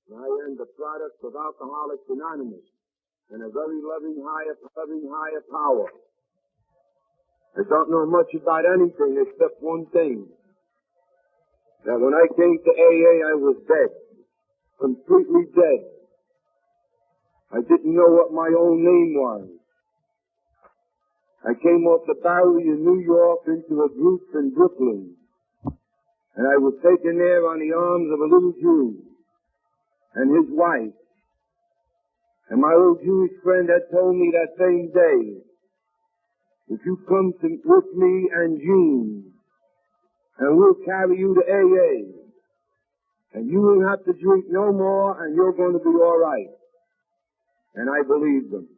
I am the product of Alcoholics Anonymous and a very loving higher power. I don't know much about anything except one thing. That when I came to AA, I was dead. Completely dead. I didn't know what my own name was. I came off the Bowery in New York into a group in Brooklyn. And I was taken there on the arms of a little Jew and his wife. And my old Jewish friend had told me that same day, if you come with me and Jean, and we'll carry you to AA, and you won't have to drink no more, and you're going to be all right. And I believed them.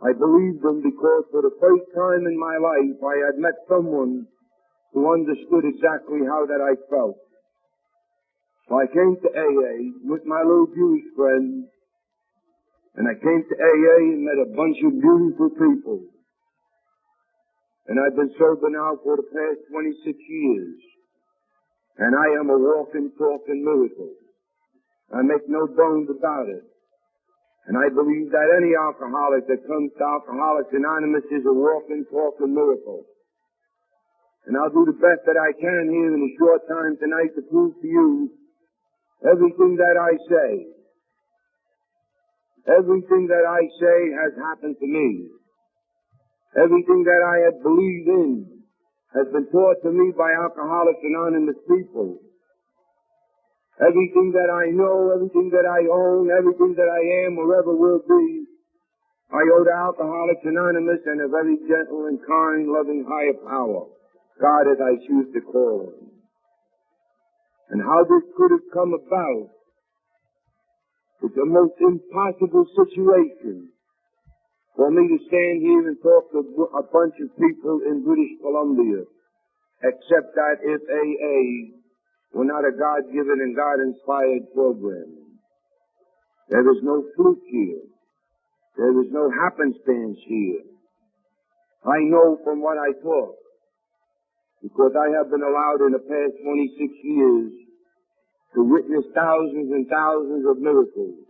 I believed them because for the first time in my life, I had met someone who understood exactly how that I felt. So I came to AA with my little Jewish friend, and I came to AA and met a bunch of beautiful people. And I've been sober now for the past 26 years. And I am a walking, talking miracle. I make no bones about it. And I believe that any alcoholic that comes to Alcoholics Anonymous is a walking, talking miracle. And I'll do the best that I can here in a short time tonight to prove to you everything that I say. Everything that I say has happened to me. Everything that I had believed in has been taught to me by Alcoholics Anonymous people. Everything that I know, everything that I own, everything that I am or ever will be, I owe to Alcoholics Anonymous and a very gentle and kind, loving higher power, God as I choose to call him. And how this could have come about, it's a most impossible situation for me to stand here and talk to a bunch of people in British Columbia, except that if AA were not a God-given and God-inspired program. There is no fluke here. There is no happenstance here. I know from what I talk, because I have been allowed in the past 26 years to witness thousands and thousands of miracles.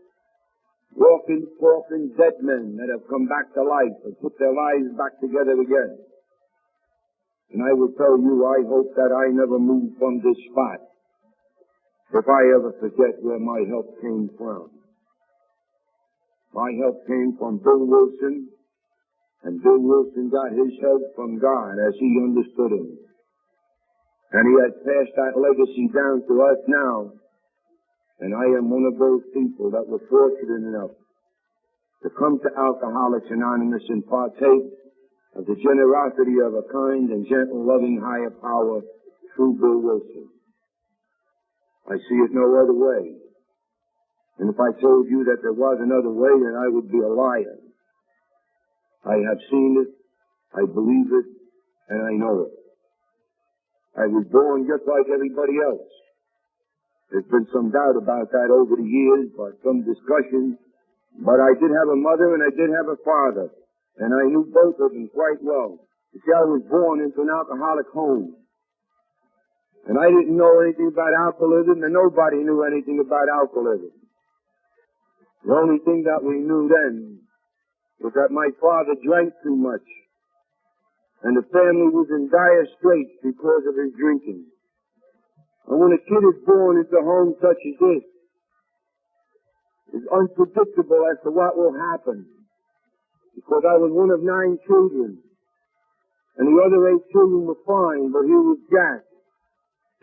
Walking, talking dead men that have come back to life and put their lives back together again. And I will tell you, I hope that I never move from this spot if I ever forget where my help came from. My help came from Bill Wilson, and Bill Wilson got his help from God as he understood him. And he has passed that legacy down to us now. And I am one of those people that were fortunate enough to come to Alcoholics Anonymous and partake of the generosity of a kind and gentle, loving higher power through Bill Wilson. I see it no other way. And if I told you that there was another way, then I would be a liar. I have seen it, I believe it, and I know it. I was born just like everybody else. There's been some doubt about that over the years, or some discussion, but I did have a mother and I did have a father, and I knew both of them quite well. You see, I was born into an alcoholic home, and I didn't know anything about alcoholism, and nobody knew anything about alcoholism. The only thing that we knew then was that my father drank too much, and the family was in dire straits because of his drinking. And when a kid is born into a home such as this, it's unpredictable as to what will happen. Because I was one of 9 children, and the other 8 children were fine, but he was Jack.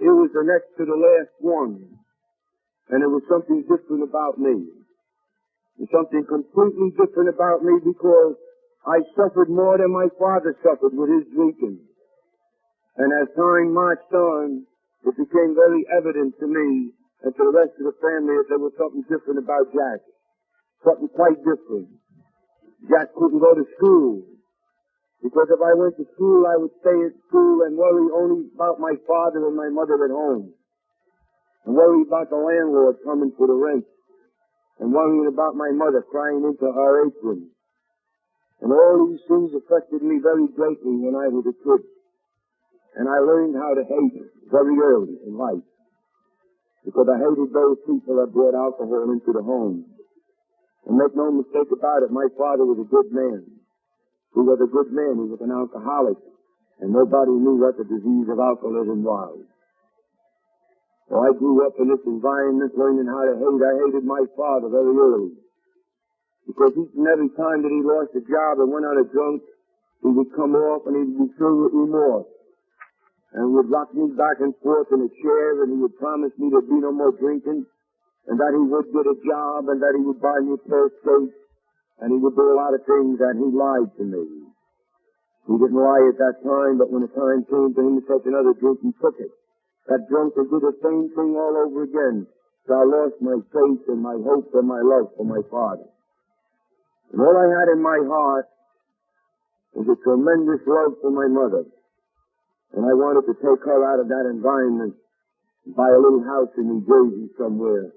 He was the next to the last one. And there was something different about me. There's something completely different about me because I suffered more than my father suffered with his drinking. And as time marched on, it became very evident to me and to the rest of the family that there was something different about Jack. Something quite different. Jack couldn't go to school. Because if I went to school, I would stay at school and worry only about my father and my mother at home. And worry about the landlord coming for the rent. And worrying about my mother crying into her apron. And all these things affected me very greatly when I was a kid. And I learned how to hate very early in life. because I hated those people that brought alcohol into the home. And make no mistake about it, my father was a good man. He was a good man. He was an alcoholic. And nobody knew what the disease of alcoholism was. So I grew up in this environment learning how to hate. I hated my father very early. Because each and every time that he lost a job and went on a drunk, he would come off and he would be filled with remorse. And would rock me back and forth in a chair, and he would promise me there'd be no more drinking, and that he would get a job, and that he would buy me a pair of skates, and he would do a lot of things, and he lied to me. He didn't lie at that time, but when the time came for him to take another drink, he took it. That drunk would do the same thing all over again. So I lost my faith and my hope and my love for my father. And all I had in my heart was a tremendous love for my mother. And I wanted to take her out of that environment, buy a little house in New Jersey somewhere,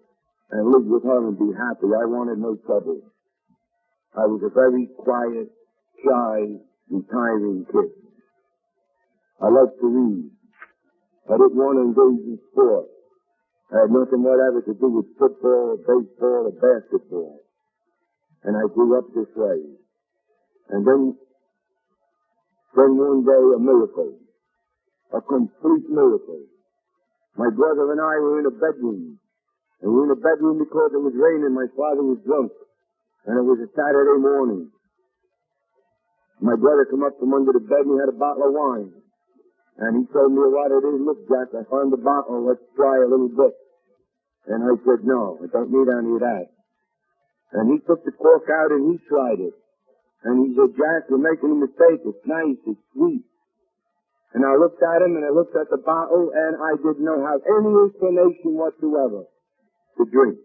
and live with her and be happy. I wanted no trouble. I was a very quiet, shy, retiring kid. I loved to read. I didn't want to engage in sport. I had nothing whatever to do with football or baseball or basketball. And I grew up this way. And then one day, a miracle. A complete miracle. My brother and I were in a bedroom. And we were in a bedroom because it was raining. My father was drunk. And it was a Saturday morning. My brother came up from under the bed and he had a bottle of wine. And he told me what it is. Look, Jack, I found the bottle. Let's try a little bit. And I said, no, I don't need any of that. And he took the cork out and he tried it. And he said, Jack, you're making a mistake. It's nice. It's sweet. And I looked at him and I looked at the bottle and I didn't know have any inclination whatsoever to drink.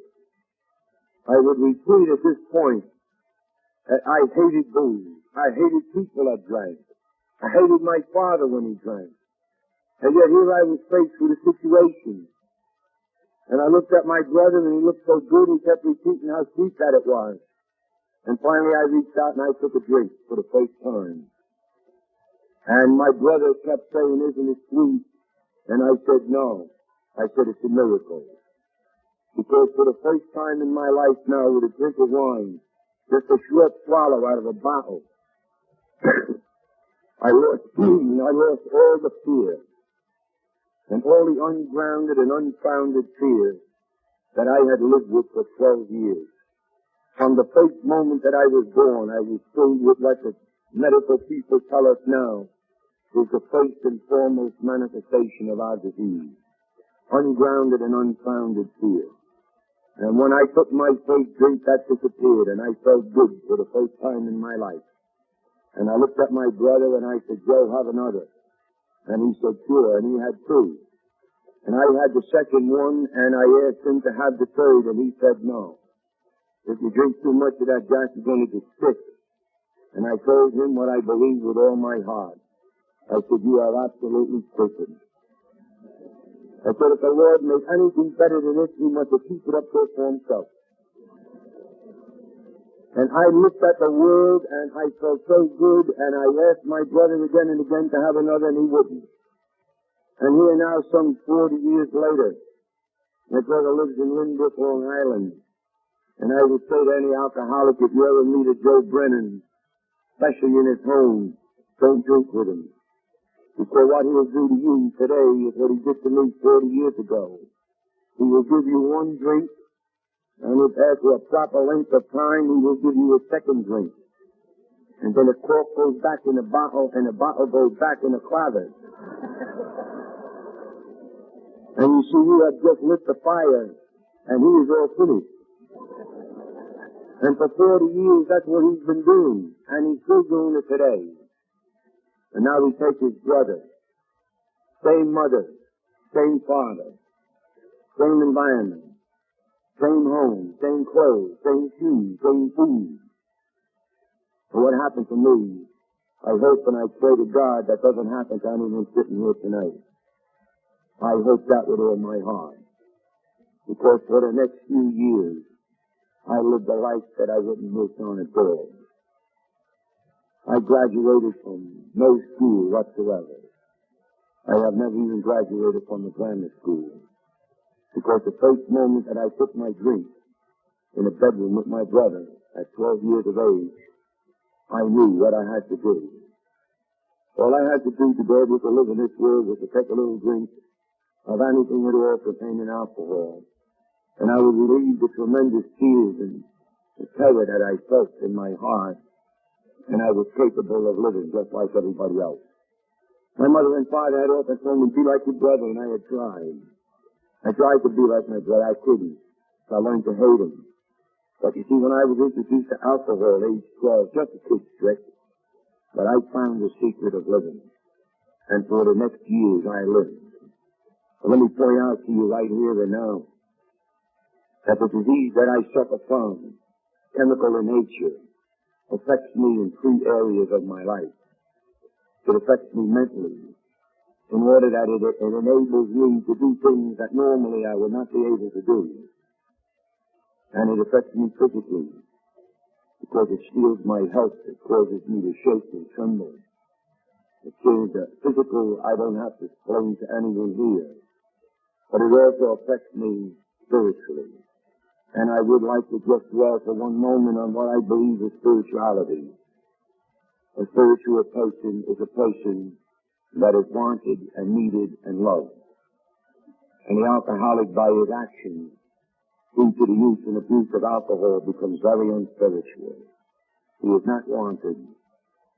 I would repeat at this point that I hated booze. I hated people that drank. I hated my father when he drank. And yet here I was faced with a situation. And I looked at my brother and he looked so good, he kept repeating how sweet that it was. And finally I reached out and I took a drink for the first time. And my brother kept saying, isn't it sweet? And I said, no. I said, it's a miracle. Because for the first time in my life now, with a drink of wine, just a short swallow out of a bottle, I lost all the fear and all the ungrounded and unfounded fear that I had lived with for 12 years. From the first moment that I was born, I was filled with what the medical people tell us now is the first and foremost manifestation of our disease. Ungrounded and unfounded fear. And when I took my first drink, that disappeared, and I felt good for the first time in my life. And I looked at my brother and I said, Joe, have another. And he said, sure, and he had two. And I had the second one, and I asked him to have the third, and he said no. If you drink too much of that, Jack, you're going to get sick. And I told him what I believed with all my heart. I said, you are absolutely certain. I said, if the Lord made anything better than this, he must have keep it up there for himself. And I looked at the world, and I felt so good, and I asked my brother again and again to have another, and he wouldn't. And here now, some 40 years later, my brother lives in Lynbrook, Long Island. And I would say to any alcoholic, if you ever meet a Joe Brennan, especially in his home, don't drink with him. Because what he'll do to you today is what he did to me 40 years ago. He will give you one drink, and after a proper length of time, he will give you a second drink. And then the cork goes back in the bottle, and the bottle goes back in the closet. And you see, you have just lit the fire, and he is all finished. And for 40 years, that's what he's been doing. And he's still doing it today. And now we take his brother. Same mother. Same father. Same environment. Same home. Same clothes. Same shoes. Same food. But what happened to me, I hope and I pray to God that doesn't happen to anyone sitting here tonight. I hope that with all my heart. Because for the next few years, I lived a life that I wouldn't miss on at all. I graduated from no school whatsoever. I have never even graduated from the grammar school. Because the first moment that I took my drink in a bedroom with my brother at 12 years of age, I knew what I had to do. All I had to do to be able to live in this world was to take a little drink of anything at all containing alcohol. And I would relieve the tremendous tears and the terror that I felt in my heart, and I was capable of living just like everybody else. My mother and father had often told me, be like your brother, and I had tried. I tried to be like my brother. I couldn't. So I learned to hate him. But you see, when I was introduced to alcohol at age 12, just a kid's trick, but I found the secret of living. And for the next years, I lived. So let me point out to you right here and now that the disease that I suffer from, chemical in nature, affects me in 3 areas of my life. It affects me mentally, in order that it enables me to do things that normally I would not be able to do. And it affects me physically, because it steals my health. It causes me to shake and tremble. It kills the physical, I don't have to explain to anyone here. But it also affects me spiritually. And I would like to just dwell for one moment on what I believe is spirituality. A spiritual person is a person that is wanted and needed and loved. And the alcoholic, by his actions, due to the use and abuse of alcohol, becomes very unspiritual. He is not wanted.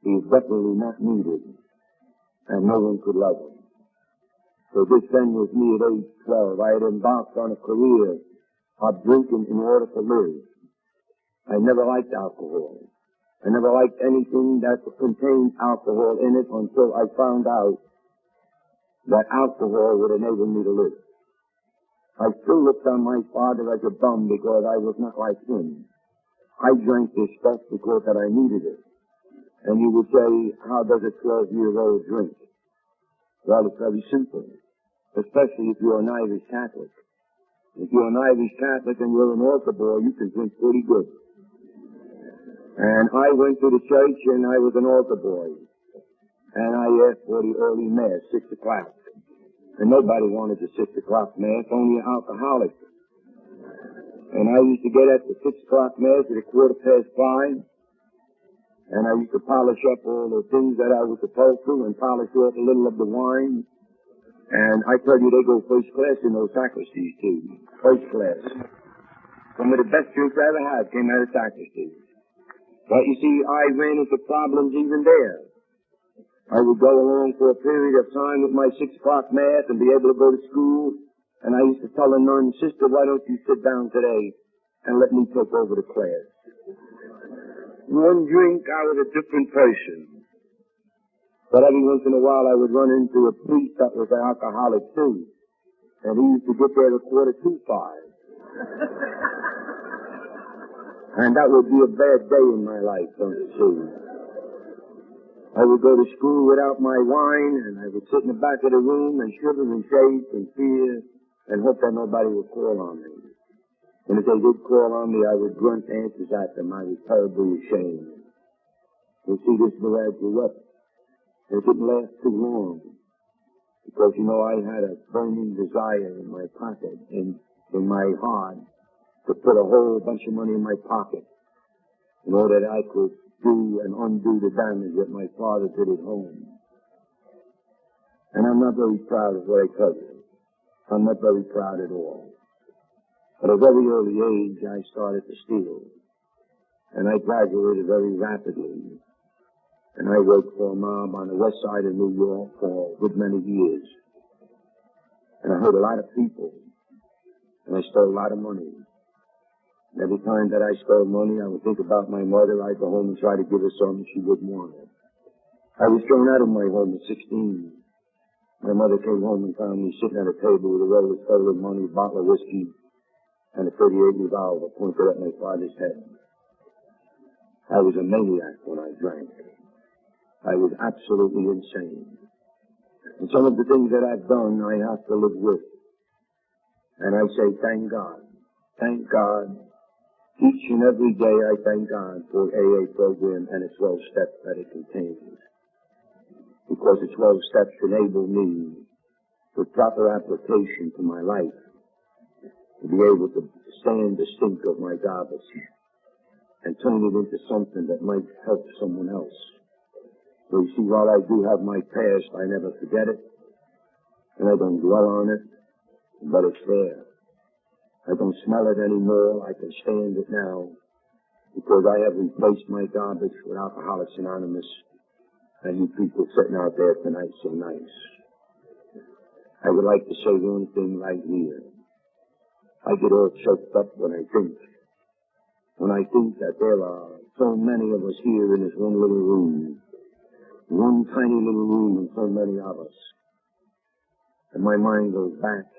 He is definitely not needed. And no one could love him. So this then was me at age 12. I had embarked on a career of drinking in order to live. I never liked alcohol. I never liked anything that contained alcohol in it until I found out that alcohol would enable me to live. I still looked on my father as a bum because I was not like him. I drank this stuff because that I needed it. And you would say, how does a 12-year-old drink? Well, it's very simple, especially if you're an Irish Catholic. If you're an Irish Catholic and you're an altar boy, you can drink pretty good. And I went to the church and I was an altar boy. And I asked for the early mass, 6 o'clock. And nobody wanted the 6 o'clock mass, only an alcoholic. And I used to get at the 6 o'clock mass at 5:15. And I used to polish up all the things that I was supposed to and polish off a little of the wine. And I tell you, they go first class in those sacristies too. First class. Some of the best drinks I ever had came out of sacristies. But you see, I ran into problems even there. I would go along for a period of time with my 6 o'clock mass and be able to go to school. And I used to tell a nun, sister, why don't you sit down today and let me take over the class? One drink, I was a different person. But every once in a while, I would run into a priest that was an alcoholic too. And he used to get there at 5:45. And that would be a bad day in my life, don't you see? I would go to school without my wine, and I would sit in the back of the room and shiver and shake and fear and hope that nobody would call on me. And if they did call on me, I would grunt answers at them. I was terribly ashamed. You see, this is the way I grew up. It didn't last too long. Because, you know, I had a burning desire in my pocket, in my heart, to put a whole bunch of money in my pocket in order that I could do and undo the damage that my father did at home. And I'm not very proud of what I tell you. I'm not very proud at all. At a very early age, I started to steal. And I graduated very rapidly. And I worked for a mob on the west side of New York for a good many years. And I hurt a lot of people. And I stole a lot of money. And every time that I stole money, I would think about my mother. I'd go home and try to give her something she wouldn't want it. I was thrown out of my home at 16. My mother came home and found me sitting at a table with a roll of stolen money, a bottle of whiskey, and a .38 revolver pointed at my father's head. I was a maniac when I drank. I was absolutely insane. And some of the things that I've done, I have to live with. And I say, thank God. Thank God. Each and every day I thank God for AA program and its 12 steps that it contains. Because the 12 steps enable me with proper application to my life to be able to stand the stink of my garbage and turn it into something that might help someone else. So you see, while I do have my past, I never forget it, and I don't dwell on it, but it's there. I don't smell it anymore. I can stand it now because I have replaced my garbage with Alcoholics Anonymous and you people sitting out there tonight so nice. I would like to say one thing right here. I get all choked up when I think that there are so many of us here in this one little room, one tiny little room and so many of us. And my mind goes back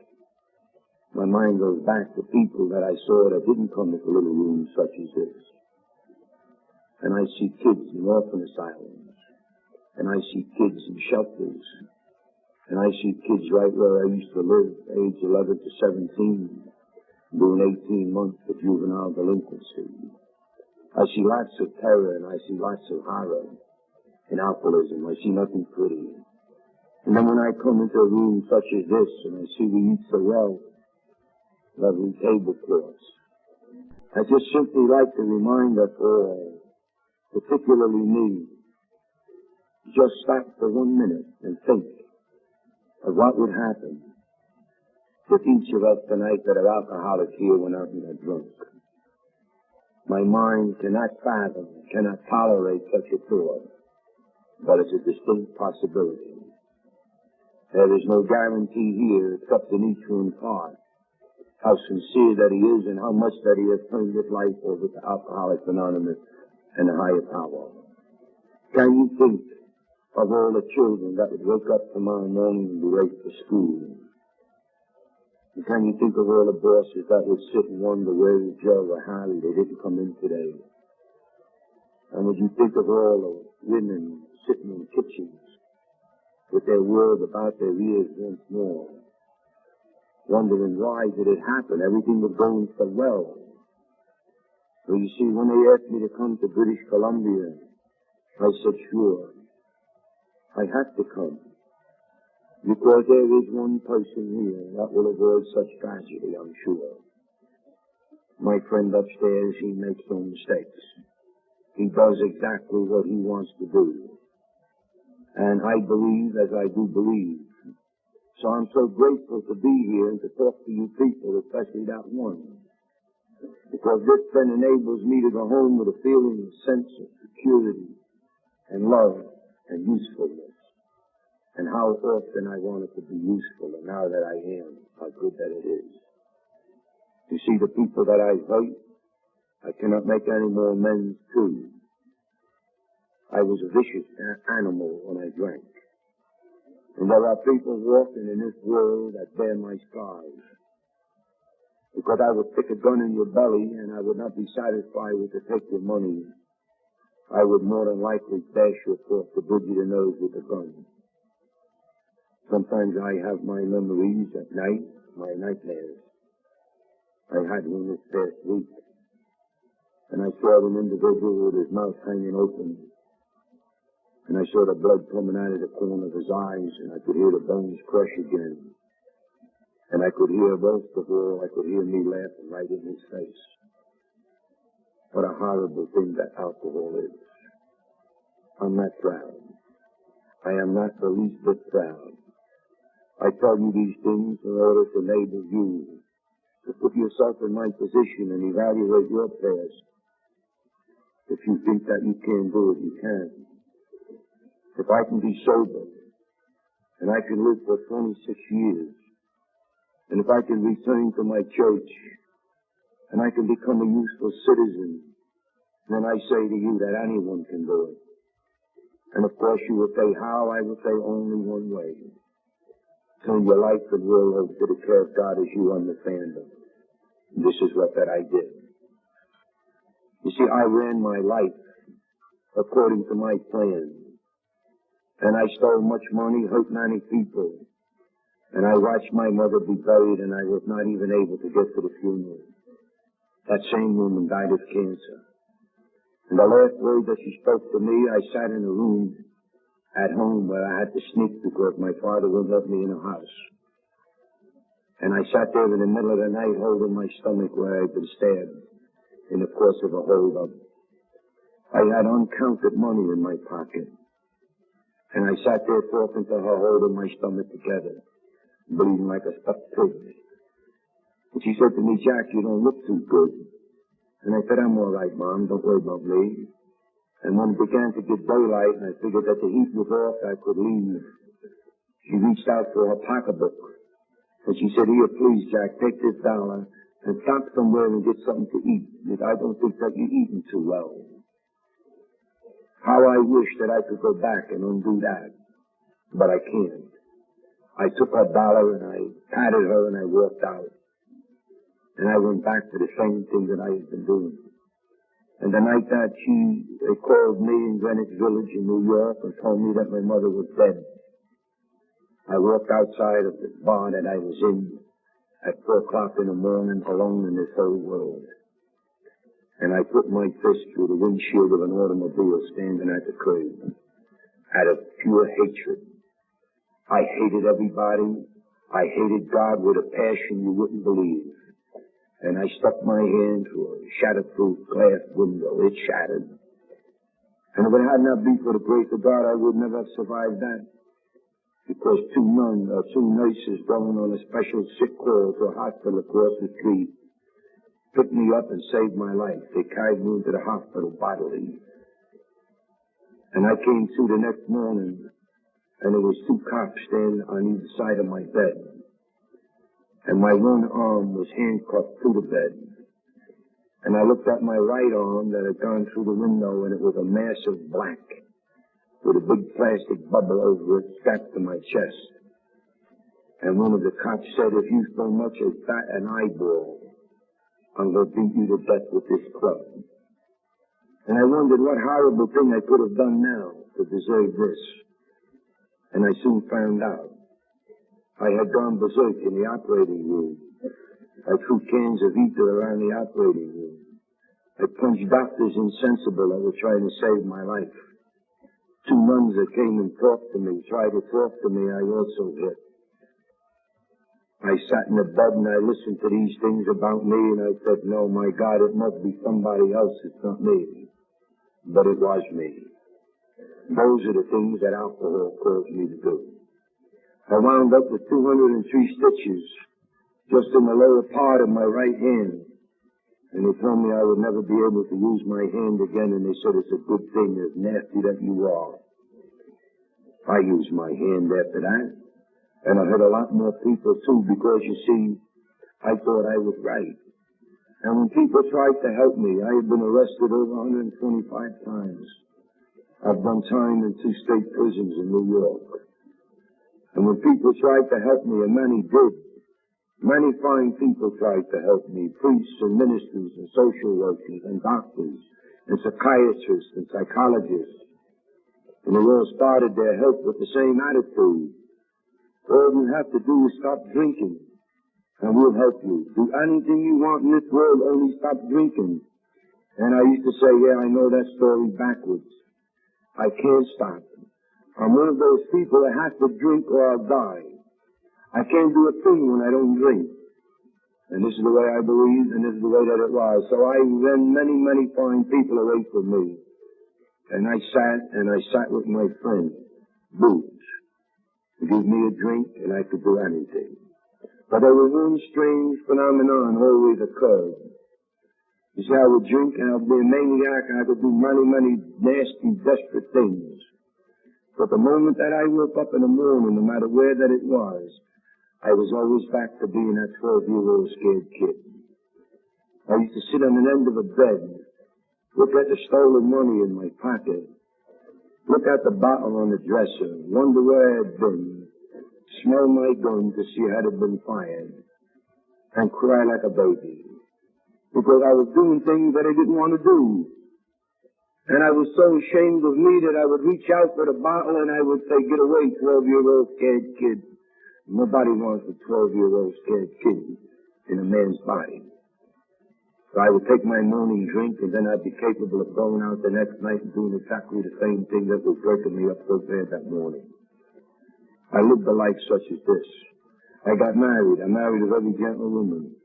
to people that I saw that didn't come into little rooms such as this. And I see kids in orphan asylums, and I see kids in shelters, and I see kids right where I used to live, age 11 to 17, doing 18 months for juvenile delinquency. I see lots of terror, and I see lots of horror in alcoholism. I see nothing pretty. And then when I come into a room such as this, and I see we eat so well, lovely tablecloths, I just simply like to remind us all, particularly me, just stop for 1 minute and think of what would happen if each of us tonight that are alcoholics here went out and got drunk. My mind cannot fathom, cannot tolerate such a thought, but it's a distinct possibility. There is no guarantee here except in each one's heart how sincere that he is and how much that he has turned his life over to Alcoholics Anonymous and a higher power. Can you think of all the children that would wake up tomorrow morning and be late for school? And can you think of all the bosses that would sit and wonder where is Joe or Harry, they didn't come in today? And would you think of all the women sitting in kitchens with their world about their ears once more, wondering why did it happen? Everything was going so well. So you see, when they asked me to come to British Columbia, I said, sure, I have to come. Because there is one person here that will avoid such tragedy, I'm sure. My friend upstairs, he makes no mistakes. He does exactly what he wants to do. And I believe as I do believe. So I'm so grateful to be here and to talk to you people, especially that one. Because this then enables me to go home with a feeling, a sense of security and love and usefulness. And how often I wanted to be useful, and now that I am, how good that it is. You see, the people that I hate, I cannot make any more amends to. I was a vicious animal when I drank. And there are people walking in this world that bear my scars. Because I would stick a gun in your belly and I would not be satisfied with to take your money. I would more than likely bash you across the bridge of the nose with a gun. Sometimes I have my memories at night, my nightmares. I had one this past week. And I saw an individual with his mouth hanging open. And I saw the blood coming out of the corner of his eyes, and I could hear the bones crush again. And I could hear, most of all, I could hear me laughing right in his face. What a horrible thing that alcohol is. I'm not proud. I am not the least bit proud. I tell you these things in order to enable you to put yourself in my position and evaluate your past. If you think that you can't do it, you can. If I can be sober, and I can live for 26 years, and if I can return to my church, and I can become a useful citizen, then I say to you that anyone can do it. And of course you will say how. I will say only one way. Turn your life and will over to the care of God as you understand them. And this is what that I did. You see, I ran my life according to my plan. And I stole much money, hurt many people. And I watched my mother be buried, and I was not even able to get to the funeral. That same woman died of cancer. And the last word that she spoke to me, I sat in a room at home where I had to sneak because my father wouldn't let me in the house. And I sat there in the middle of the night holding my stomach where I'd been stabbed in the course of a hold-up. I had uncounted money in my pocket. And I sat there talking to her, holding my stomach together, bleeding like a stuck pig. And she said to me, Jack, you don't look too good. And I said, I'm all right, Mom. Don't worry about me. And when it began to get daylight and I figured that the heat was off, I could leave, she reached out for her pocketbook. And she said, here, please, Jack, take this $1 and stop somewhere and get something to eat. Because I don't think that you're eating too well. How I wish that I could go back and undo that. But I can't. I took her $1 and I patted her and I walked out. And I went back to the same thing that I had been doing. And the night that they called me in Greenwich Village in New York and told me that my mother was dead, I walked outside of the bar that I was in at 4 o'clock in the morning alone in this whole world. And I put my fist through the windshield of an automobile standing at the curb out of pure hatred. I hated everybody. I hated God with a passion you wouldn't believe. And I stuck my hand through a shatterproof glass window. It shattered. And if it had not been for the grace of God, I would never have survived that. Because two nurses going on a special sick call to a hospital across the street picked me up and saved my life. They carried me into the hospital bodily. And I came through the next morning, and there was 2 cops standing on either side of my bed. And my one arm was handcuffed to the bed. And I looked at my right arm that had gone through the window, and it was a mass of black with a big plastic bubble over it strapped to my chest. And one of the cops said, if you so much as bat an eyeball, I'm going to beat you to death with this club. And I wondered what horrible thing I could have done now to deserve this. And I soon found out. I had gone berserk in the operating room. I threw cans of ether around the operating room. I punched doctors insensible that were trying to save my life. 2 nuns that came and talked to me, tried to talk to me, I also hit. I sat in the bed and I listened to these things about me and I said, no, my God, it must be somebody else, it's not me. But it was me. Those are the things that alcohol caused me to do. I wound up with 203 stitches just in the lower part of my right hand. And they told me I would never be able to use my hand again, and they said it's a good thing, as nasty that you are. I used my hand after that, and I hurt a lot more people too, because you see, I thought I was right. And when people tried to help me, I had been arrested over 125 times. I've done time in 2 state prisons in New York. And when people tried to help me, and many did, many fine people tried to help me, priests and ministers and social workers and doctors and psychiatrists and psychologists. And they all started their help with the same attitude. All you have to do is stop drinking, and we'll help you. Do anything you want in this world, only stop drinking. And I used to say, yeah, I know that story backwards. I can't stop. I'm one of those people that has to drink or I'll die. I can't do a thing when I don't drink. And this is the way I believe, and this is the way that it was. So I ran many, many fine people away from me. And I sat with my friend, Boots, to give me a drink, and I could do anything. But there was one strange phenomenon always occurred. You see, I would drink, and I would be a maniac, and I could do many, many nasty, desperate things. But the moment that I woke up in the morning, no matter where that it was, I was always back to being that 12-year-old scared kid. I used to sit on an end of a bed, look at the stolen money in my pocket, look at the bottle on the dresser, wonder where I had been, smell my gun to see had it been fired, and cry like a baby. Because I was doing things that I didn't want to do. And I was so ashamed of me that I would reach out for the bottle and I would say, get away, 12-year-old scared kid. Nobody wants a 12-year-old scared kid in a man's body. So I would take my morning drink, and then I'd be capable of going out the next night and doing exactly the same thing that was breaking me up so bad that morning. I lived a life such as this. I got married. I married a very gentle woman,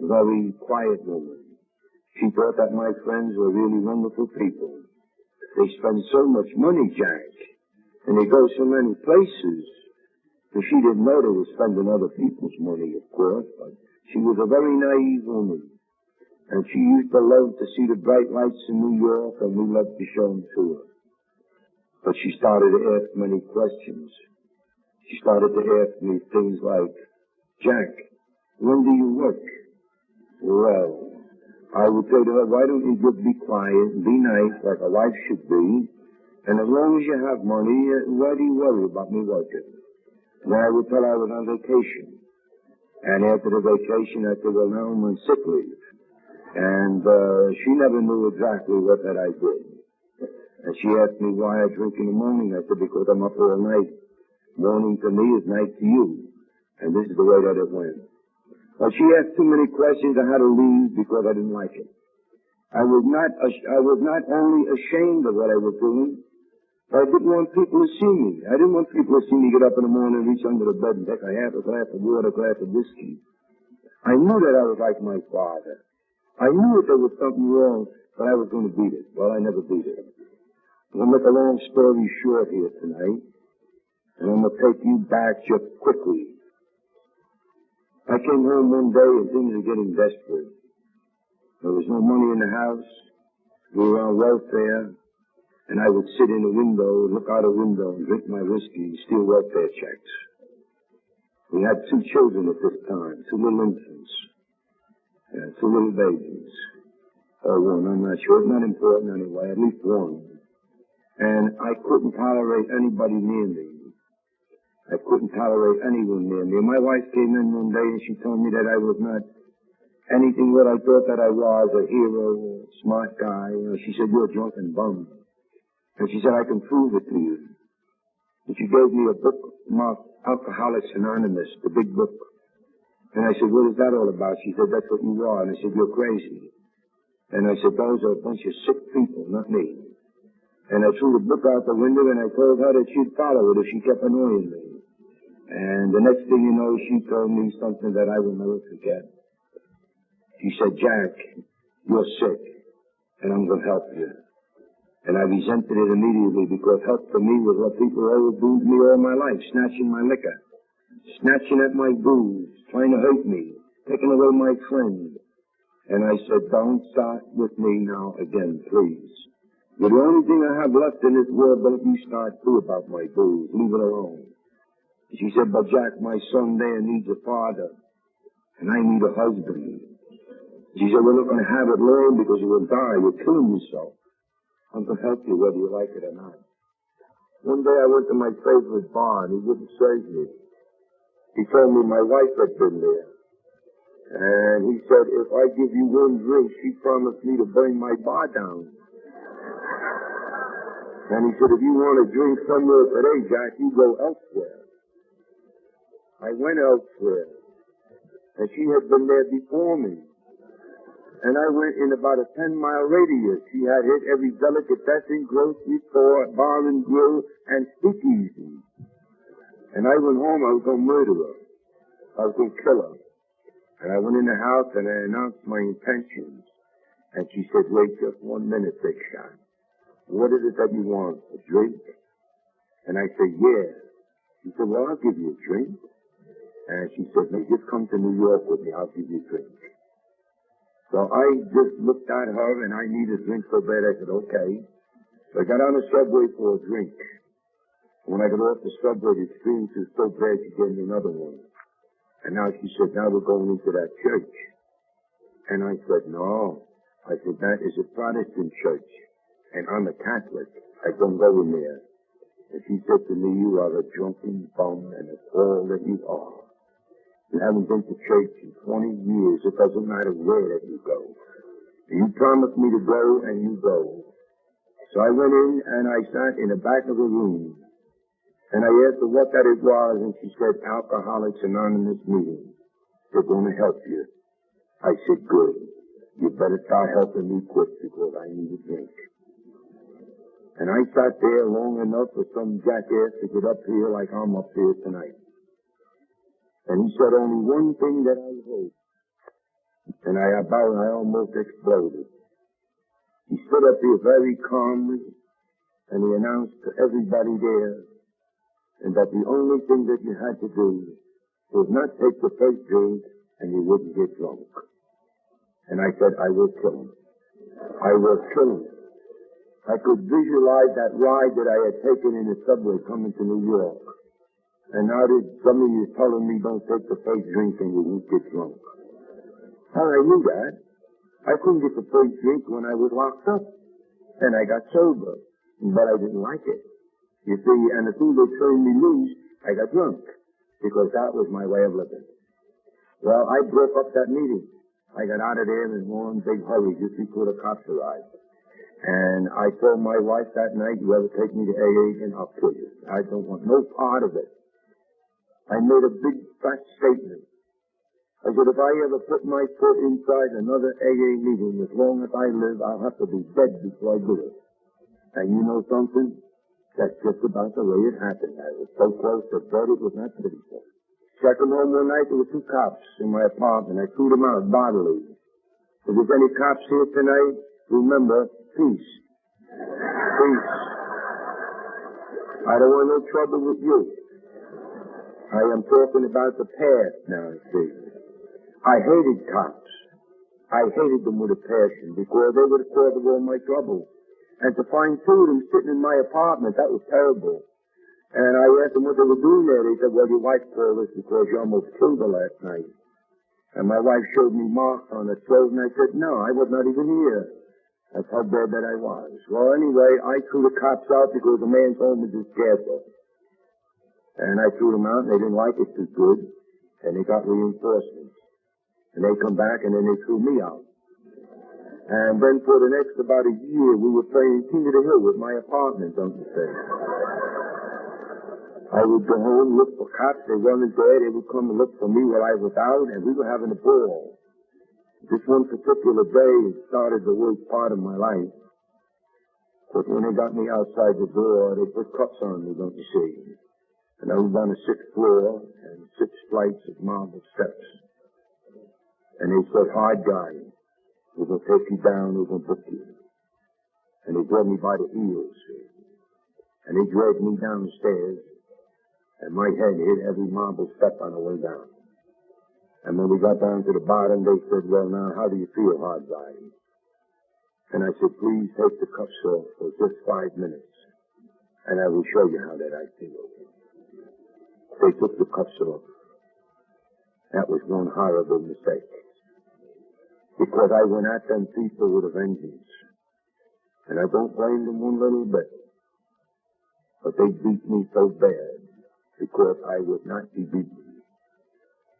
a very quiet woman. She thought that my friends were really wonderful people. They spend so much money, Jack, and they go so many places. And she didn't know they were spending other people's money, of course, but she was a very naive woman. And she used to love to see the bright lights in New York, and we loved to show them to her. But she started to ask many questions. She started to ask me things like, Jack, when do you work? Well, I would say to her, why don't you just be quiet and be nice like a wife should be, and as long as you have money, why do you worry about me working? And I would tell her I was on vacation. And after the vacation, I said, well, now I'm on sick leave. And she never knew exactly what that I did. And she asked me why I drink in the morning. I said, because I'm up all night. Morning to me is night to you. And this is the way that it went. Well, she asked too many questions. I had to leave because I didn't like it. I was not only ashamed of what I was doing, but I didn't want people to see me. I didn't want people to see me get up in the morning, reach under the bed and take a half a glass of water, a glass of whiskey. I knew that I was like my father. I knew that there was something wrong, but I was going to beat it. Well, I never beat it. I'm going to make a long story short here tonight, and I'm going to take you back just quickly. I came home one day and things were getting desperate. There was no money in the house. We were on welfare. And I would sit in a window, look out a window, and drink my whiskey, steal welfare checks. We had 2 children at this time, 2 little infants, 2 little babies. Or one, I'm not sure. It's not important anyway, at least one. And I couldn't tolerate anybody near me. I couldn't tolerate anyone near me. My wife came in one day and she told me that I was not anything what I thought that I was, a hero, a smart guy. She said, you're a drunken bum. And she said, I can prove it to you. And she gave me a book marked Alcoholics Anonymous, the big book. And I said, what is that all about? She said, that's what you are. And I said, you're crazy. And I said, those are a bunch of sick people, not me. And I threw the book out the window and I told her that she'd follow it if she kept annoying me. And the next thing you know, she told me something that I will never forget. She said, Jack, you're sick, and I'm going to help you. And I resented it immediately because help for me was what people always do to me all my life, snatching my liquor, snatching at my booze, trying to hurt me, taking away my friend. And I said, don't start with me now again, please. You're the only thing I have left in this world, don't you start too about my booze. Leave it alone. She said, but Jack, my son there needs a father, and I need a husband. She said, we're not going to have it long because you will die. You're killing yourself. I'm going to help you whether you like it or not. One day I went to my favorite bar and he wouldn't serve me. He told me my wife had been there. And he said, if I give you one drink, she promised me to burn my bar down. And he said, if you want to drink somewhere today, Jack, you go elsewhere. I went elsewhere. And she had been there before me. And I went in about a 10-mile radius. She had hit every delicatessen, grocery store, bar and grill, and speakeasy. And I went home, I was going to murder her. I was going to kill her. And I went in the house and I announced my intentions. And she said, wait just 1 minute, Big Shot. What is it that you want, a drink? And I said, yeah. She said, well, I'll give you a drink. And she said, no, just come to New York with me, I'll give you a drink. So I just looked at her, and I needed a drink so bad, I said, okay. So I got on the subway for a drink. When I got off the subway, the experience was so bad, she gave me another one. And now she said, now we're going into that church. And I said, no. I said, that is a Protestant church, and I'm a Catholic. I don't go in there. And she said to me, you are a drunken bum, and it's all that you are. You haven't been to church in 20 years. It doesn't matter where that you go. You promised me to go, and you go. So I went in, and I sat in the back of the room. And I asked her what that it was, and she said, Alcoholics Anonymous meeting. They're going to help you. I said, good. You better start helping me quick, because I need a drink. And I sat there long enough for some jackass to get up here like I'm up here tonight. And he said only one thing that I hope. And I almost exploded. He stood up there very calmly, and he announced to everybody there, and that the only thing that you had to do was not take the first drink, and you wouldn't get drunk. And I said, I will kill him. I will kill him. I could visualize that ride that I had taken in the subway coming to New York. And now that somebody is telling me don't take the first drink and you won't get drunk. Well, I knew that. I couldn't get the first drink when I was locked up. And I got sober. But I didn't like it. You see, and as soon as they turned me loose, I got drunk. Because that was my way of living. Well, I broke up that meeting. I got out of there in one big hurry just before the cops arrived. And I told my wife that night, you ever take me to AA again, I'll kill you. I don't want no part of it. I made a big fat statement. I said, if I ever put my foot inside another AA meeting, as long as I live, I'll have to be dead before I do it. And you know something? That's just about the way it happened. I was so close to dead, it was not pitiful. Second home one night, there were 2 cops in my apartment. I threw them out bodily. If there's any cops here tonight, remember, peace. Peace. I don't want no trouble with you. I am talking about the past now, see. I hated cops. I hated them with a passion because they were the cause of all my trouble. And to find 2 of them sitting in my apartment, that was terrible. And I asked them what they were doing there. They said, well, your wife called us because you almost killed her last night. And my wife showed me marks on her throat, and I said, no, I was not even here. That's how bad that I was. Well, anyway, I threw the cops out because the man's home was just castle. And I threw them out, and they didn't like it too good. And they got reinforcements. And they come back, and then they threw me out. And then for the next about a year, we were playing King of the Hill with my apartment, don't you say? I would go home, look for cops. They weren't there. They would come and look for me while I was out, and we were having a ball. This one particular day started the worst part of my life. But when they got me outside the door, they put cuffs on me, don't you see? And I was on the 6th floor and 6 flights of marble steps. And they said, hard guy, we're going to take you down, we're going to book you. And they grabbed me by the heels, see? And they dragged me down the stairs. And my head hit every marble step on the way down. And when we got down to the bottom, they said, well, now, how do you feel, hard guy? And I said, please take the cuffs off for just 5 minutes, and I will show you how that I feel. They took the cuffs off. That was one horrible mistake. Because I went at them people with a vengeance. And I don't blame them one little bit. But they beat me so bad. Because I would not be beaten.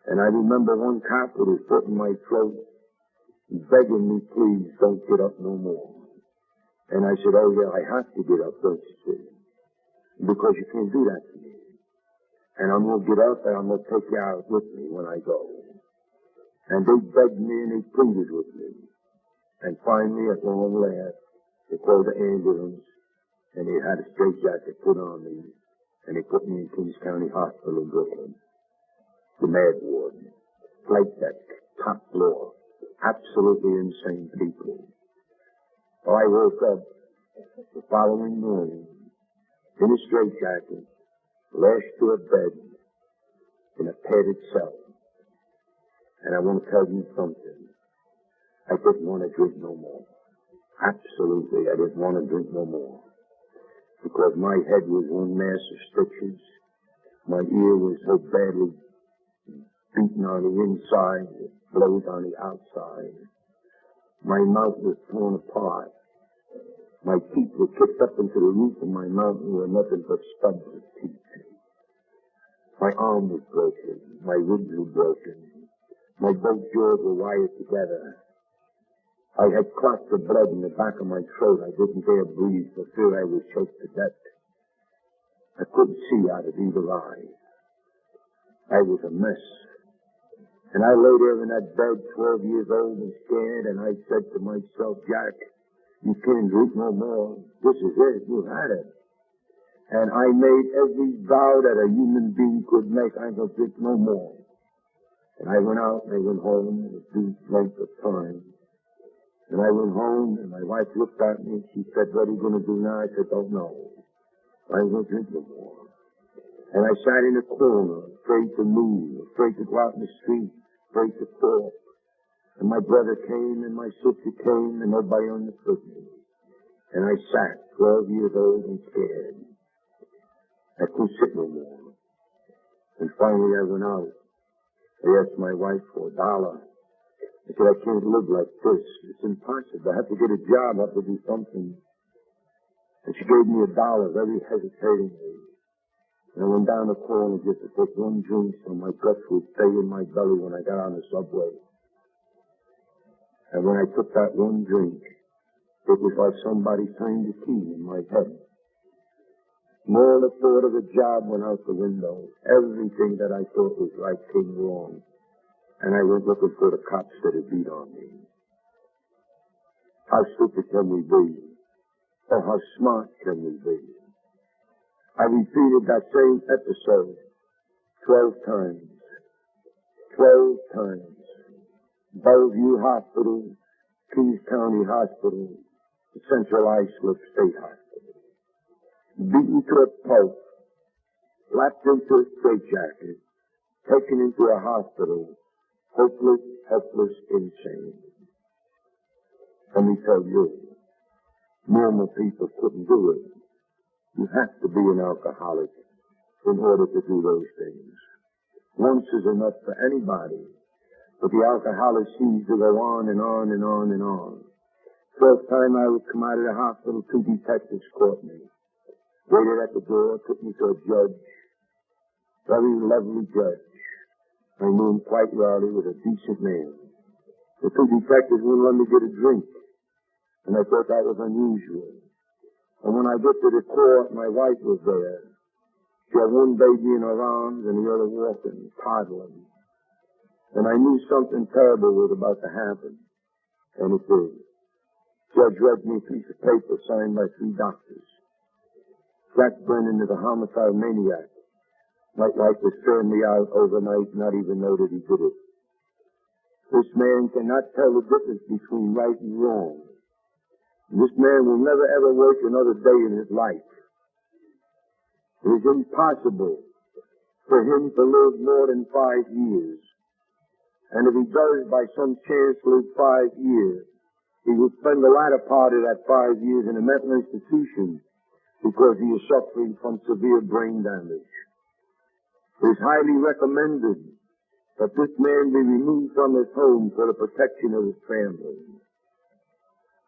And I remember one cop with his foot in my throat, begging me, please, don't get up no more. And I said, oh, yeah, I have to get up, don't you see? Because you can't do that to me. And I'm going to get up and I'm going to take you out with me when I go. And they begged me and they pleaded with me. And finally, at long last, they called the ambulance and they had a straitjacket put on me. And they put me in Kings County Hospital in Brooklyn. The Mad Ward. Flight deck. Top floor. Absolutely insane people. So I woke up the following morning in a straitjacket, lashed to a bed, in a padded cell. And I want to tell you something. I didn't want to drink no more. Absolutely, I didn't want to drink no more. Because my head was one mass of stitches. My ear was so badly beaten on the inside, it blowed on the outside. My mouth was torn apart. My teeth were kicked up into the roof of my mouth and were nothing but stubs of teeth. My arm was broken. My ribs were broken. My both jaws were wired together. I had clots of blood in the back of my throat. I didn't dare breathe for fear I would choke to death. I couldn't see out of either eye. I was a mess. And I lay there in that bed, 12 years old and scared, and I said to myself, Jack, you can't drink no more. This is it. You had it. And I made every vow that a human being could make. I don't drink no more. And I went out and I went home in a brief length of time. And I went home and my wife looked at me and she said, what are you going to do now? I said, don't know. I ain't going to drink no more. And I sat in a corner, afraid to move, afraid to go out in the street, afraid to talk. And my brother came and my sister came and nobody understood me. And I sat, 12 years old and scared. I couldn't sit no more. And finally I went out. I asked my wife for $1. I said, I can't live like this. It's impossible. I have to get a job. I have to do something. And she gave me $1 very hesitatingly. And I went down the corner just to take one drink so my guts would stay in my belly when I got on the subway. And when I took that one drink, it was like somebody turned the key in my head. More the thought of a job went out the window. Everything that I thought was right came wrong. And I went looking for the cops that had beat on me. How stupid can we be? Or how smart can we be? I repeated that same episode 12 times. 12 times. Bellevue Hospital, Kings County Hospital, Central Islip State Hospital. Beaten to a pulp, wrapped into a straitjacket, taken into a hospital, hopeless, helpless, insane. Let me tell you, normal people couldn't do it. You have to be an alcoholic in order to do those things. Once is enough for anybody, but the alcoholic seems to go on and on and on and on. First time I would come out of the hospital, 2 detectives caught me. Waited at the door, took me to a judge. Very lovely judge. I knew him quite well. He was a decent man. The 2 detectives wouldn't let me get a drink, and I thought that was unusual. And when I get to the court, my wife was there. She had one baby in her arms and the other walking, toddling. And I knew something terrible was about to happen. And it did. Judge read me a piece of paper signed by 3 doctors. Jack Brennan is a homicidal maniac. My wife was throwing me out overnight, not even know that he did it. This man cannot tell the difference between right and wrong. This man will never ever work another day in his life. It is impossible for him to live more than 5 years. And if he does by some chance live 5 years, he will spend the latter part of that 5 years in a mental institution because he is suffering from severe brain damage. It is highly recommended that this man be removed from his home for the protection of his family.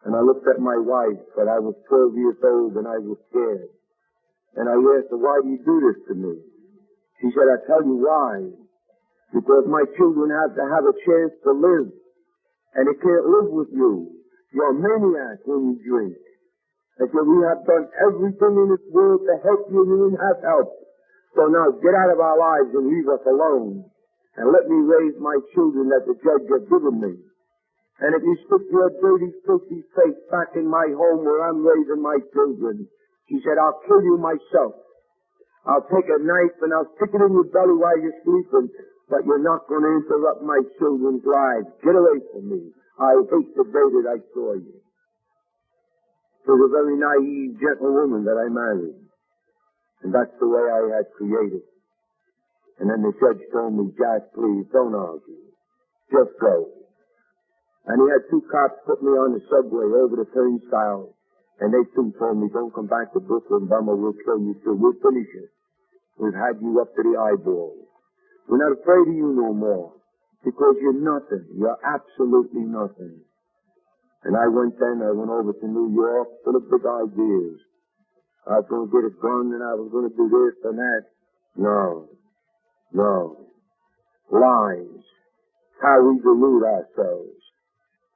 And I looked at my wife, but I was 12 years old and I was scared. And I asked her, why do you do this to me? She said, I tell you why. Because my children have to have a chance to live. And they can't live with you. You're a maniac when you drink. I said, we have done everything in this world to help you and you didn't have help. So now get out of our lives and leave us alone. And let me raise my children that the judge has given me. And if you stick your dirty, filthy face back in my home where I'm raising my children, she said, I'll kill you myself. I'll take a knife and I'll stick it in your belly while you're sleeping, but you're not going to interrupt my children's lives. Get away from me. I hate the day that I saw you. She was a very naive, gentle woman that I married. And that's the way I had created. And then the judge told me, Jack, please, don't argue. Just go. And he had 2 cops put me on the subway over the turnstile. And they too told me, don't come back to Brooklyn, Bummer, we'll kill you too. We'll finish it. We've had you up to the eyeballs. We're not afraid of you no more. Because you're nothing. You're absolutely nothing. And I went over to New York full of big ideas. I was going to get a gun and I was going to do this and that. No. Lies. How we delude ourselves.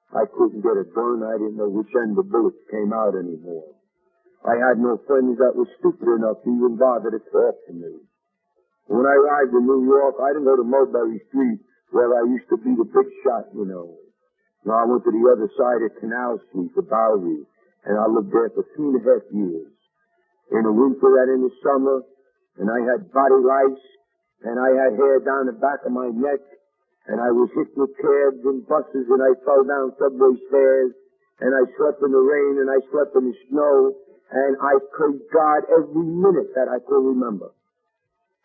I couldn't get a gun. I didn't know which end the bullets came out anymore. I had no friends that were stupid enough to even bother to talk to me. When I arrived in New York, I didn't go to Mulberry Street where I used to be the big shot, you know. No, I went to the other side of Canal Street, the Bowery, and I lived there for 2.5 years. In the winter and in the summer, and I had body lice, and I had hair down the back of my neck, and I was hit with cabs and buses, and I fell down subway stairs, and I slept in the rain, and I slept in the snow, and I cursed God every minute that I could remember.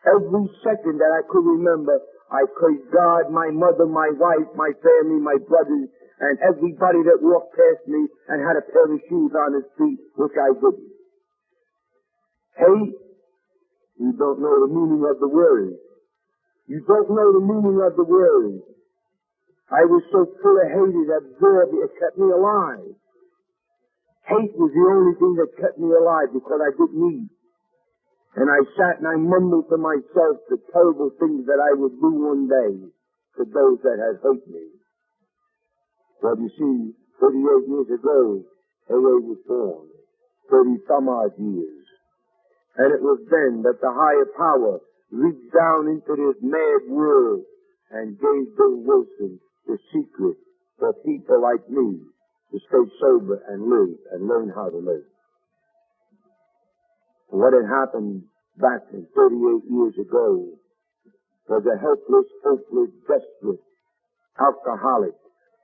Every second that I could remember, I cursed God, my mother, my wife, my family, my brothers, and everybody that walked past me and had a pair of shoes on his feet, which I didn't. Hate, you don't know the meaning of the word. You don't know the meaning of the word. I was so full of hate, it absorbed me, it kept me alive. Hate was the only thing that kept me alive because I didn't eat. And I sat and I mumbled to myself the terrible things that I would do one day to those that had hurt me. Well, you see, 38 years ago, AA was born. 30-some-odd years. And it was then that the higher power reached down into this mad world and gave Bill Wilson the secret for people like me to stay sober and live and learn how to live. What had happened back in 38 years ago was a helpless, hopeless, desperate alcoholic,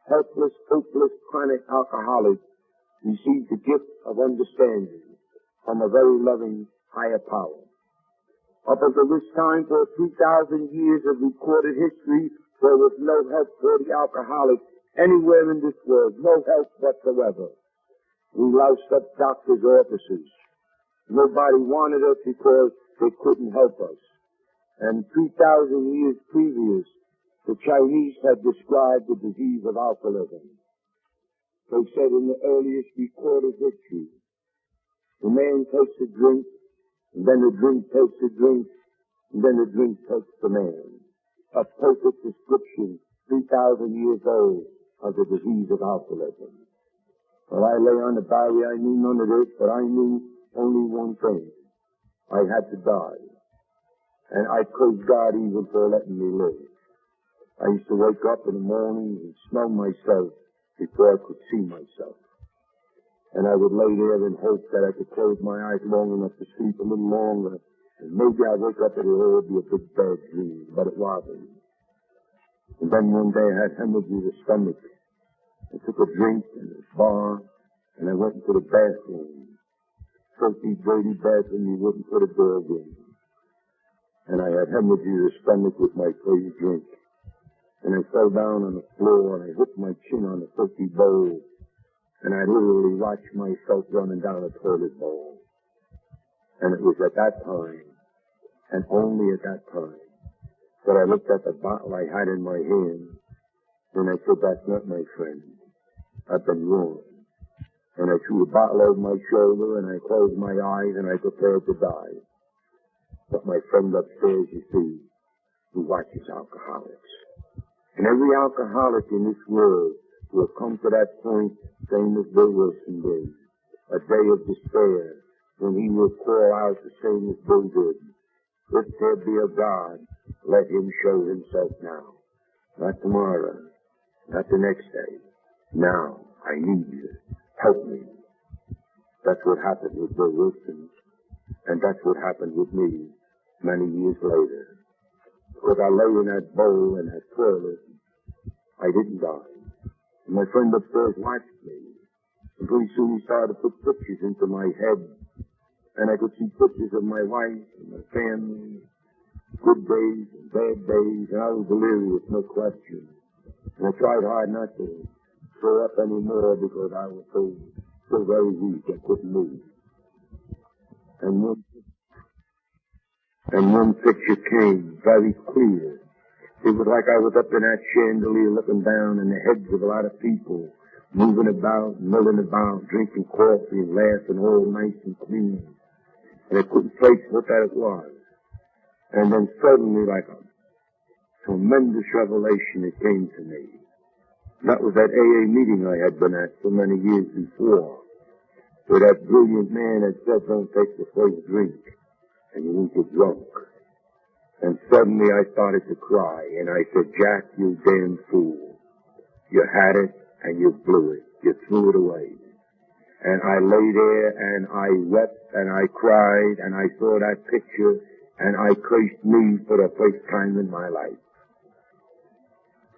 helpless, hopeless, chronic alcoholic received the gift of understanding from a very loving higher power. Up until this time, for 3,000 years of recorded history, there was no help for the alcoholic anywhere in this world, no help whatsoever. We loused up doctors' offices. Nobody wanted us because they couldn't help us. And 3,000 years previous, the Chinese had described the disease of alcoholism. They said in the earliest recorded history, the man takes a drink, and then the drink takes a drink, and then the drink takes the man. A perfect description, 3,000 years old, of the disease of alcoholism. Well, I lay on the barrier, I knew none of this, but I knew only one thing. I had to die. And I cursed God even for letting me live. I used to wake up in the morning and smell myself before I could see myself. And I would lay there and hope that I could close my eyes long enough to sleep a little longer. And maybe I'd wake up and it would be a big bad dream, but it wasn't. And then one day I had hemorrhage in the stomach. I took a drink in the bar, and I went into the bathroom. Filthy, dirty bathroom, you wouldn't put a dog in. And I had hemorrhage in the stomach with my first drink. And I fell down on the floor, and I hit my chin on the filthy bowl. And I literally watched myself running down a toilet bowl. And it was at that time, and only at that time, that I looked at the bottle I had in my hand, and I said, that's not my friend. I've been wrong. And I threw the bottle over my shoulder, and I closed my eyes, and I prepared to die. But my friend upstairs, you see, who watches alcoholics. And every alcoholic in this world will come to that point, same as Bill Wilson did, a day of despair, when he will call out the same as Bill did. If there be a God, let him show himself now. Not tomorrow, not the next day. Now, I need you. Help me. That's what happened with Bill Wilson, and that's what happened with me many years later. Because I lay in that bowl in that toilet, I didn't die. And my friend upstairs watched me. And pretty soon he started to put pictures into my head. And I could see pictures of my wife and my family, good days and bad days, and I was delirious, no question. And I tried hard not to throw up anymore because I was so very weak I couldn't move. And one picture came very clear. It was like I was up in that chandelier looking down in the heads of a lot of people, moving about, milling about, drinking coffee and laughing all nice and clean. And I couldn't place what that was. And then suddenly, like a tremendous revelation, it came to me. That was that AA meeting I had been at so many years before, where that brilliant man had said, don't take the first drink, and you won't get drunk. And suddenly I started to cry, and I said, Jack, you damn fool. You had it, and you blew it. You threw it away. And I lay there, and I wept, and I cried, and I saw that picture, and I cursed me for the first time in my life.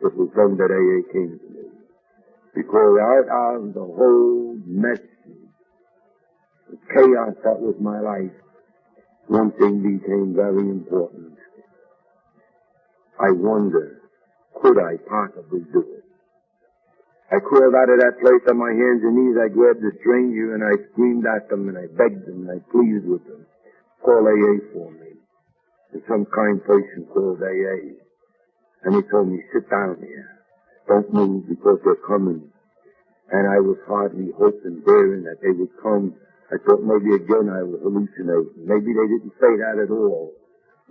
it was then that AA came to me. Because out of the whole mess, the chaos that was my life, one thing became very important. I wondered, could I possibly do it? I crawled out of that place on my hands and knees. I grabbed the stranger and I screamed at them and I begged them and I pleaded with them. Call AA for me. There's some kind person called AA. And he told me, sit down here. Don't move because they're coming. And I was hardly hoping, daring that they would come. I thought maybe again I was hallucinating. Maybe they didn't say that at all.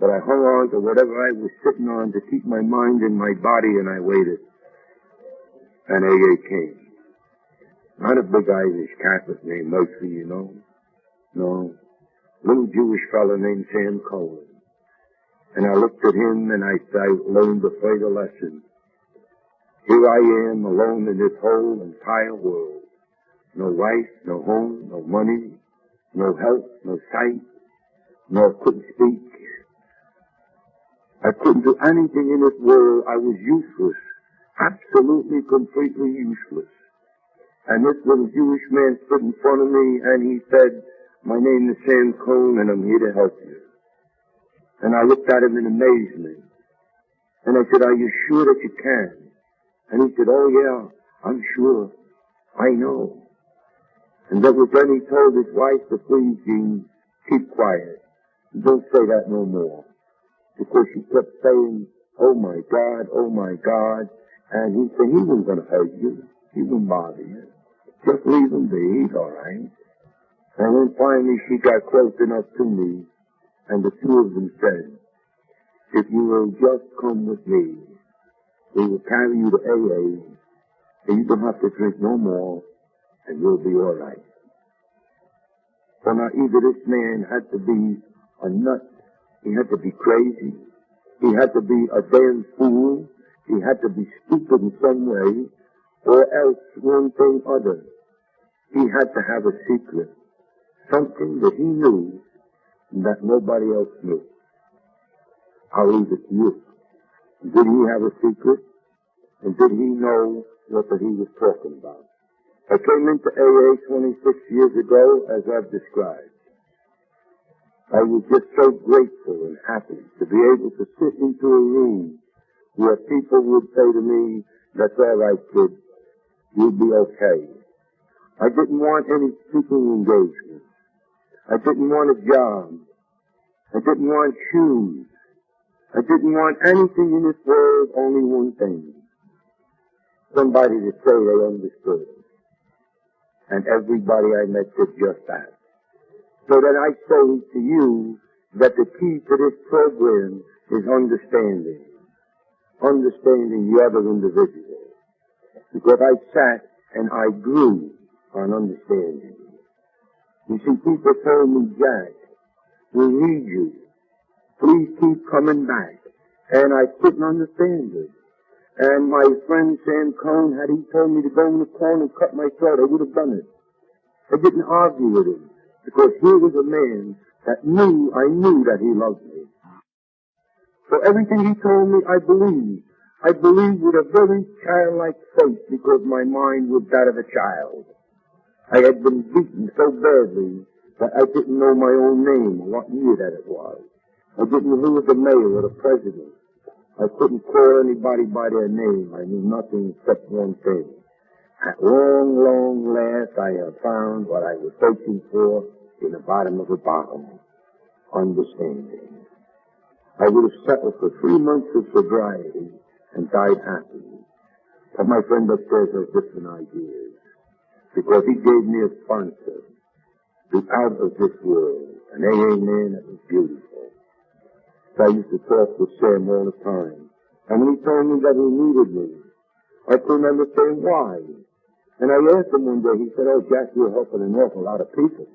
But I hung on to whatever I was sitting on to keep my mind in my body, and I waited. And AA came. Not a big Irish Catholic named Murphy, you know. No. Little Jewish fellow named Sam Cohen. And I looked at him and I learned a further lesson. Here I am alone in this whole entire world. No wife, no home, no money, no health, no sight, no couldn't speak. I couldn't do anything in this world. I was useless. Absolutely, completely useless. And this little Jewish man stood in front of me and he said, my name is Sam Cohn and I'm here to help you. And I looked at him in amazement. And I said, are you sure that you can? And he said, oh yeah, I'm sure. I know. And that was then he told his wife to please, Jean, keep quiet. Don't say that no more. Because she kept saying, oh my God, oh my God. And he said, he wasn't going to hurt you. He wouldn't bother you. Just leave him be. He's all right. And then finally she got close enough to me, and the two of them said, if you will just come with me, we will carry you to AA, and you don't have to drink no more, and you'll be all right. So now either this man had to be a nut, he had to be crazy, he had to be a damn fool, he had to be stupid in some way, or else one thing or other. He had to have a secret, something that he knew that nobody else knew. I'll leave it to you. Did he have a secret? And did he know what he was talking about? I came into AA 26 years ago, as I've described. I was just so grateful and happy to be able to sit into a room where people would say to me, that's all right, kid, you'll be okay. I didn't want any speaking engagement. I didn't want a job. I didn't want shoes. I didn't want anything in this world, only one thing. Somebody to say they understood. And everybody I met did just that. So that I say to you that the key to this program is understanding. Understanding the other individual. Because I sat and I grew on understanding. You see, people told me, Jack, we need you. Please keep coming back. And I couldn't understand it. And my friend Sam Cohn, had he told me to go in the corner and cut my throat, I would have done it. I didn't argue with him. Because he was a man that I knew that he loved me. So everything he told me, I believed. I believed with a very childlike faith because my mind was that of a child. I had been beaten so badly that I didn't know my own name or what year that it was. I didn't know who was the mayor or the president. I couldn't call anybody by their name. I knew nothing except one thing. At long, long last, I have found what I was searching for in the bottom of the bottle. Understanding. I would have settled for 3 months of sobriety and died happy. But my friend upstairs has different ideas. Because he gave me a sponsor, the out of this world, an AA man that was beautiful. So I used to talk with Sam all the time. And when he told me that he needed me, I couldn't understand why. And I asked him one day, he said, oh, Jack, you're helping an awful lot of people.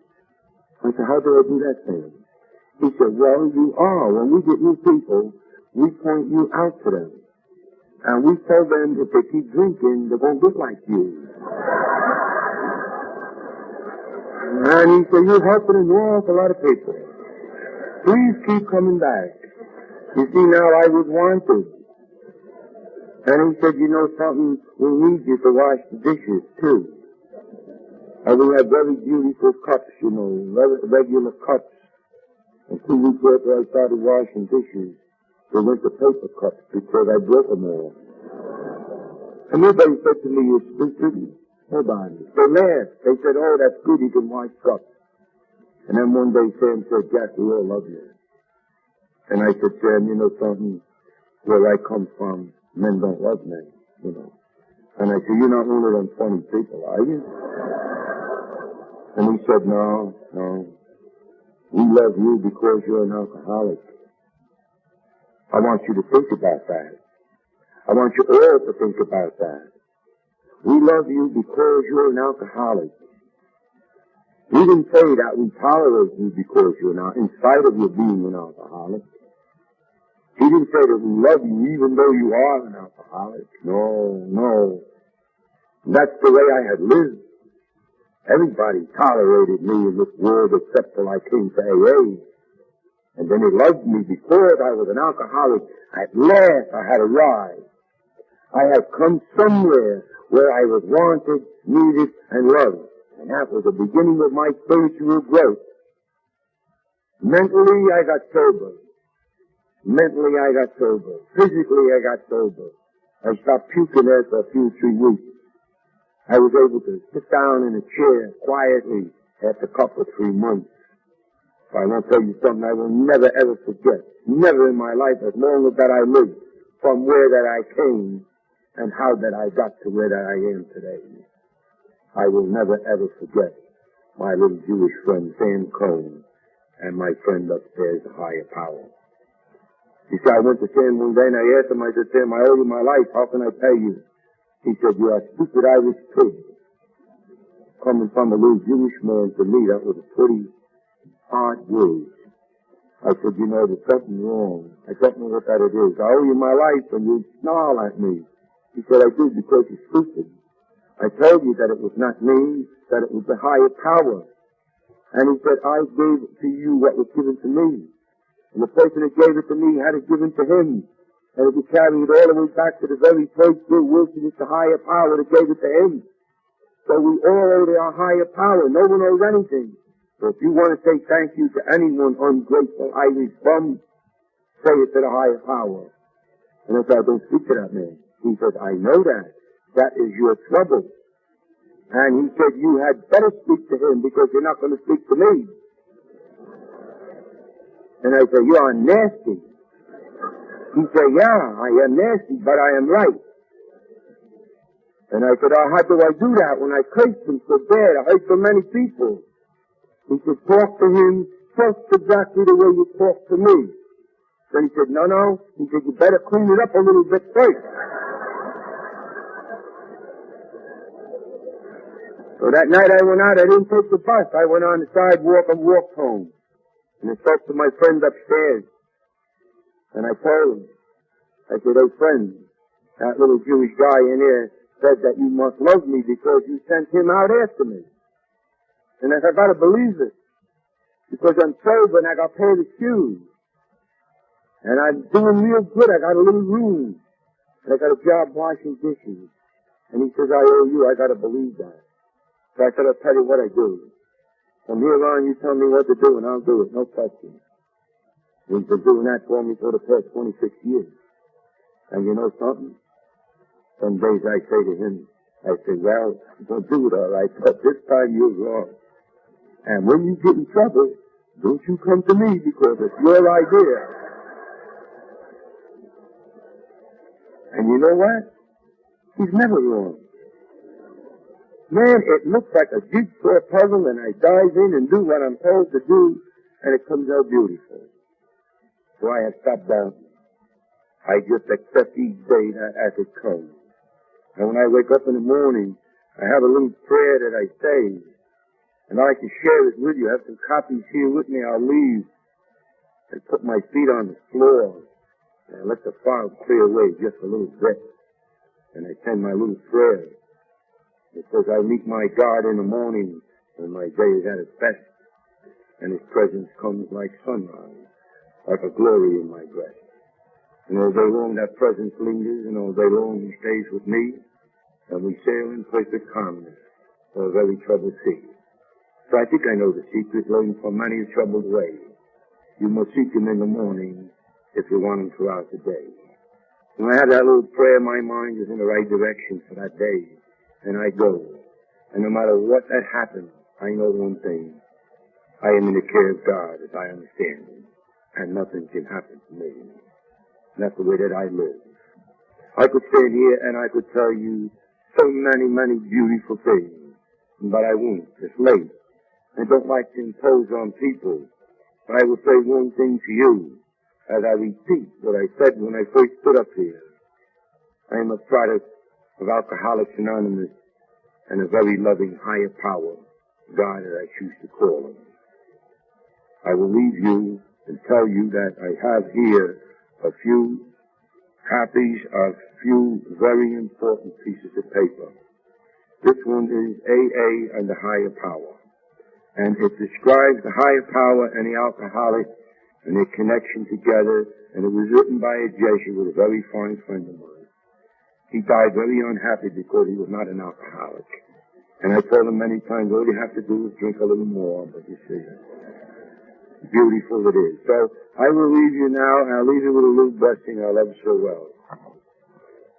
I said, how do I do that, Sam? He said, well, you are. When we get new people, we point you out to them. And we tell them if they keep drinking, they're going to get like you. And he said, you're helping an awful lot of people. Please keep coming back. You see, now I was wanted. And he said, you know something, we need you to wash the dishes too. And we have very beautiful cups, you know, regular cups. And 2 weeks after I started washing dishes, they went to paper cups because I broke them all. And nobody said to me, you're stupid. Nobody. They laughed. They said, oh, that's good, you can wash cups. And then one day Sam said, Jack, we all love you. And I said, Sam, you know something, where I come from, men don't love men, you know. And I said, you're not one of them funny people, are you? And he said, no. We love you because you're an alcoholic. I want you to think about that. I want you all to think about that. We love you because you're an alcoholic. We didn't say that we tolerate you because you're not, in spite of you being an alcoholic. He didn't say that we love you even though you are an alcoholic. No. That's the way I had lived. Everybody tolerated me in this world except till I came to AA. And then they loved me because I was an alcoholic. At last I had arrived. I had come somewhere where I was wanted, needed, and loved. And that was the beginning of my spiritual growth. Mentally, I got sober. Physically, I got sober. I stopped puking there for a few 3 weeks. I was able to sit down in a chair quietly after a couple of 3 months. So I want to tell you something I will never ever forget. Never in my life, as long as that I lived, from where that I came and how that I got to where that I am today. I will never ever forget my little Jewish friend Sam Cohn and my friend upstairs, the higher power. You see, I went to Sam one day and I asked him, I said, Sam, I owe you my life, how can I pay you? He said, you are a stupid Irish pig. Coming from a little Jewish man, to me, that was a pretty hard word. I said, you know, there's something wrong. I don't know what that it is. I owe you my life, and you snarl at me. He said, I do because you're stupid. I told you that it was not me, that it was the higher power. And he said, I gave to you what was given to me. And the person that gave it to me had it given to him. And if you carry it all the way back to the very place where working is the higher power that gave it to him. So we all owe to our higher power. No one owes anything. So if you want to say thank you to anyone ungrateful Irish bum, say it to the higher power. And I said, don't speak to that man. He said, I know that. That is your trouble. And he said, you had better speak to him because you're not going to speak to me. And I said, you are nasty. He said, yeah, I am nasty, but I am right. And I said, how do I do that when I cursed him so bad? I hurt so many people. He said, talk to him just exactly the way you talk to me. Then he said, no. He said, you better clean it up a little bit first. So that night I went out, I didn't take the bus. I went on the sidewalk and walked home. And I spoke to my friend upstairs. And I told him, I said, hey friend, that little Jewish guy in here said that you must love me because you sent him out after me. And I said, I gotta believe it. Because I'm sober and I got paid the shoes. And I'm doing real good. I got a little room. And I got a job washing dishes. And he says, I owe you. I gotta believe that. So I said, I'll tell you what I do. From here on, you tell me what to do, and I'll do it. No question. He's been doing that for me for the past 26 years. And you know something? Some days I say to him, I say, well, I'm going to do it all right, but this time you're wrong. And when you get in trouble, don't you come to me because it's your idea. And you know what? He's never wrong. Man, it looks like a jigsaw puzzle, and I dive in and do what I'm told to do, and it comes out beautiful. So I have stopped down. I just accept each day as it comes. And when I wake up in the morning, I have a little prayer that I say, and I like to share it with you. I have some copies here with me. I'll leave and put my feet on the floor and let the fog clear away just a little bit. And I send my little prayer. It says, I meet my God in the morning when my day is at its best, and his presence comes like sunrise, like a glory in my breast. And all day long that presence lingers, and all day long he stays with me, and we sail in perfect calmness for a very troubled sea. So I think I know the secret, learned from many a troubled way. You must seek him in the morning if you want him throughout the day. When I have that little prayer, my mind is in the right direction for that day, and I go. And no matter what that happens, I know one thing. I am in the care of God, as I understand him, and nothing can happen to me. And that's the way that I live. I could stand here and I could tell you so many, many beautiful things, but I won't. It's late. I don't like to impose on people, but I will say one thing to you, as I repeat what I said when I first stood up here. I am a product of Alcoholics Anonymous and a very loving higher power, God as I choose to call him. I will leave you and tell you that I have here a few copies of few very important pieces of paper. This one is AA and the higher power. And it describes the higher power and the alcoholic and their connection together, and it was written by a Jesuit, a very fine friend of mine. He died very unhappy because he was not an alcoholic. And I told him many times, all you have to do is drink a little more, but you see, beautiful it is. So I will leave you now, and I'll leave you with a little blessing I love so well.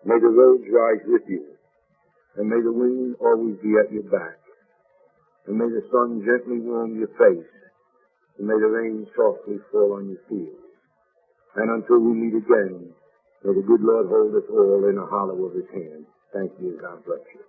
May the roads rise with you, and may the wind always be at your back. And may the sun gently warm your face, and may the rain softly fall on your fields. And until we meet again, may the good Lord hold us all in the hollow of his hand. Thank you, and God bless you.